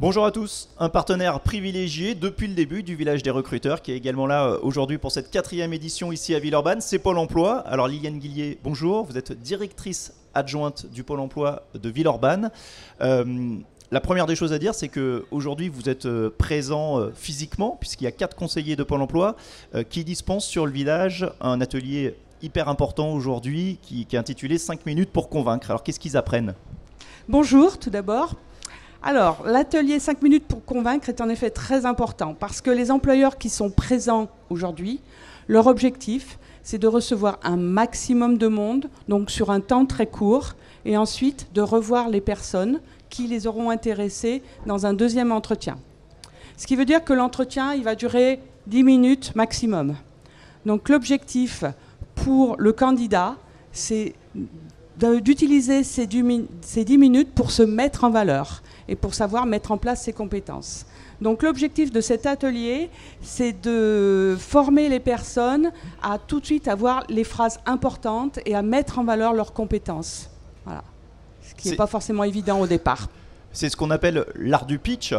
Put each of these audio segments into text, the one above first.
Bonjour à tous, un partenaire privilégié depuis le début du Village des Recruteurs qui est également là aujourd'hui pour cette 4e édition ici à Villeurbanne, c'est Pôle emploi. Alors Liliane Guillier, bonjour, vous êtes directrice adjointe du Pôle emploi de Villeurbanne. La première des choses à dire, c'est qu'aujourd'hui vous êtes présent physiquement puisqu'il y a 4 conseillers de Pôle emploi qui dispensent sur le village un atelier hyper important aujourd'hui qui est intitulé 5 minutes pour convaincre. Alors qu'est-ce qu'ils apprennent ? Bonjour tout d'abord. Alors, l'atelier 5 minutes pour convaincre est en effet très important parce que les employeurs qui sont présents aujourd'hui, leur objectif, c'est de recevoir un maximum de monde, donc sur un temps très court, et ensuite de revoir les personnes qui les auront intéressées dans un deuxième entretien. Ce qui veut dire que l'entretien, il va durer 10 minutes maximum. Donc l'objectif pour le candidat, c'est d'utiliser ces 10 minutes pour se mettre en valeur et pour savoir mettre en place ses compétences. Donc l'objectif de cet atelier, c'est de former les personnes à tout de suite avoir les phrases importantes et à mettre en valeur leurs compétences. Voilà. Ce qui n'est pas forcément évident au départ. C'est ce qu'on appelle l'art du pitch.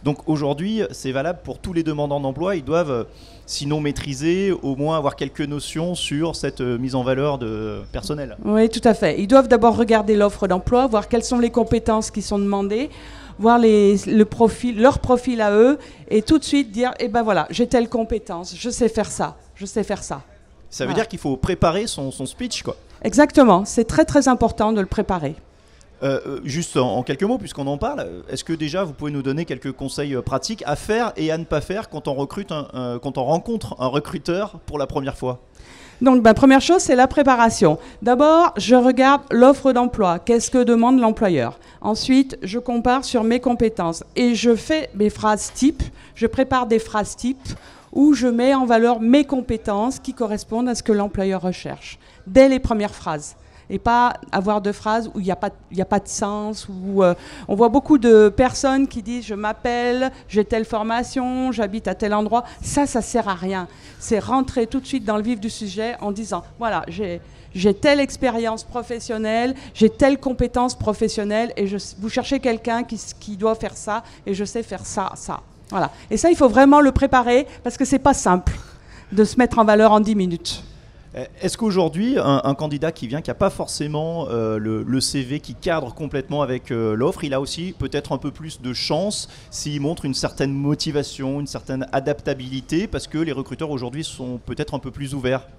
Donc aujourd'hui, c'est valable pour tous les demandeurs d'emploi. Ils doivent, sinon maîtriser, au moins avoir quelques notions sur cette mise en valeur de personnel. Oui, tout à fait. Ils doivent d'abord regarder l'offre d'emploi, voir quelles sont les compétences qui sont demandées, voir leur profil à eux, et tout de suite dire, eh ben voilà, j'ai telle compétence, je sais faire ça, je sais faire ça. Ça veut dire qu'il faut préparer son speech, quoi. Exactement, c'est très très important de le préparer. Juste en quelques mots, puisqu'on en parle, est-ce que déjà vous pouvez nous donner quelques conseils pratiques à faire et à ne pas faire quand on rencontre un recruteur pour la première fois ? Donc, première chose, c'est la préparation. D'abord, je regarde l'offre d'emploi. Qu'est-ce que demande l'employeur ? Ensuite, je compare sur mes compétences et je fais mes phrases types. Je prépare des phrases types où je mets en valeur mes compétences qui correspondent à ce que l'employeur recherche, dès les premières phrases. Et pas avoir de phrases où il n'y a pas de sens. Où, on voit beaucoup de personnes qui disent « je m'appelle, j'ai telle formation, j'habite à tel endroit ». Ça sert à rien. C'est rentrer tout de suite dans le vif du sujet en disant « voilà, j'ai telle expérience professionnelle, j'ai telle compétence professionnelle et vous cherchez quelqu'un qui doit faire ça et je sais faire ça, ça ». Voilà. Et ça, il faut vraiment le préparer parce que ce n'est pas simple de se mettre en valeur en 10 minutes. Est-ce qu'aujourd'hui, un candidat qui vient, qui n'a pas forcément le CV qui cadre complètement avec l'offre, il a aussi peut-être un peu plus de chance s'il montre une certaine motivation, une certaine adaptabilité, parce que les recruteurs aujourd'hui sont peut-être un peu plus ouverts ?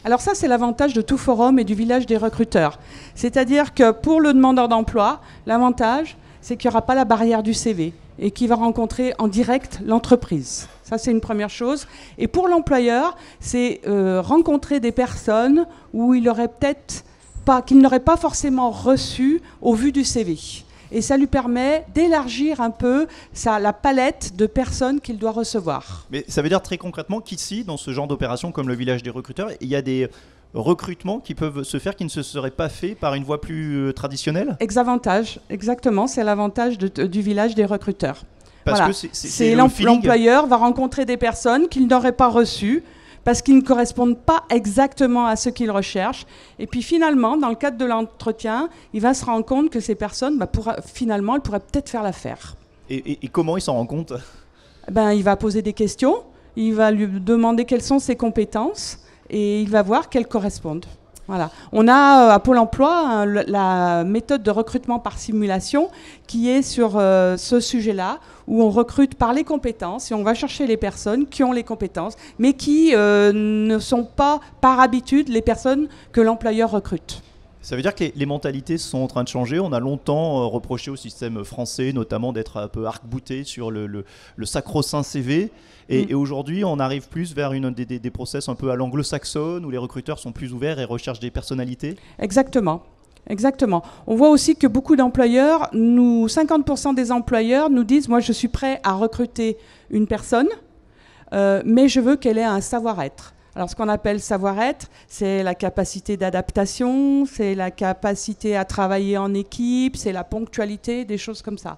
Alors ça, c'est l'avantage de tout forum et du village des recruteurs. C'est-à-dire que pour le demandeur d'emploi, l'avantage, c'est qu'il n'y aura pas la barrière du CV et qu'il va rencontrer en direct l'entreprise. Ça, c'est une première chose. Et pour l'employeur, c'est rencontrer des personnes où il aurait peut-être pas, qu'il n'aurait pas forcément reçu au vu du CV. Et ça lui permet d'élargir un peu la palette de personnes qu'il doit recevoir. Mais ça veut dire très concrètement qu'ici, dans ce genre d'opération comme le village des recruteurs, il y a des recrutements qui peuvent se faire qui ne se seraient pas faits par une voie plus traditionnelle ? Exactement, c'est l'avantage du village des recruteurs. Parce voilà. que c'est l'employeur va rencontrer des personnes qu'il n'aurait pas reçues parce qu'ils ne correspondent pas exactement à ce qu'il recherche. Et puis finalement, dans le cadre de l'entretien, il va se rendre compte que ces personnes, finalement, elles pourraient peut-être faire l'affaire. Et comment il s'en rend compte ? Il va poser des questions, il va lui demander quelles sont ses compétences et il va voir qu'elles correspondent. Voilà. On a à Pôle emploi la méthode de recrutement par simulation qui est sur ce sujet-là, où on recrute par les compétences et on va chercher les personnes qui ont les compétences, mais qui ne sont pas par habitude les personnes que l'employeur recrute. Ça veut dire que les mentalités sont en train de changer. On a longtemps reproché au système français, notamment d'être un peu arc-bouté sur le sacro-saint CV. Et aujourd'hui, on arrive plus vers des process un peu à l'anglo-saxonne, où les recruteurs sont plus ouverts et recherchent des personnalités. Exactement. On voit aussi que beaucoup d'employeurs, 50% des employeurs nous disent « moi, je suis prêt à recruter une personne, mais je veux qu'elle ait un savoir-être ». Alors, ce qu'on appelle savoir-être, c'est la capacité d'adaptation, c'est la capacité à travailler en équipe, c'est la ponctualité, des choses comme ça.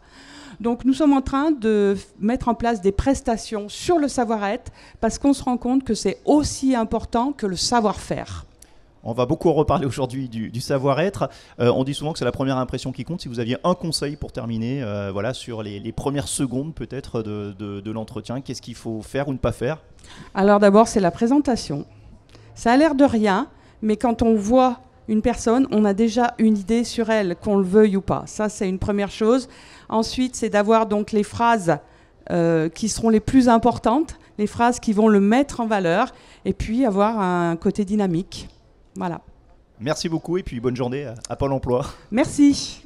Donc, nous sommes en train de mettre en place des prestations sur le savoir-être parce qu'on se rend compte que c'est aussi important que le savoir-faire. On va beaucoup reparler aujourd'hui du savoir-être. On dit souvent que c'est la première impression qui compte. Si vous aviez un conseil pour terminer, voilà, sur les premières secondes peut-être de l'entretien, qu'est-ce qu'il faut faire ou ne pas faire? Alors d'abord, c'est la présentation. Ça a l'air de rien, mais quand on voit une personne, on a déjà une idée sur elle, qu'on le veuille ou pas. Ça, c'est une première chose. Ensuite, c'est d'avoir donc les phrases qui seront les plus importantes, les phrases qui vont le mettre en valeur, et puis avoir un côté dynamique. Voilà. Merci beaucoup et puis bonne journée à Pôle emploi. Merci.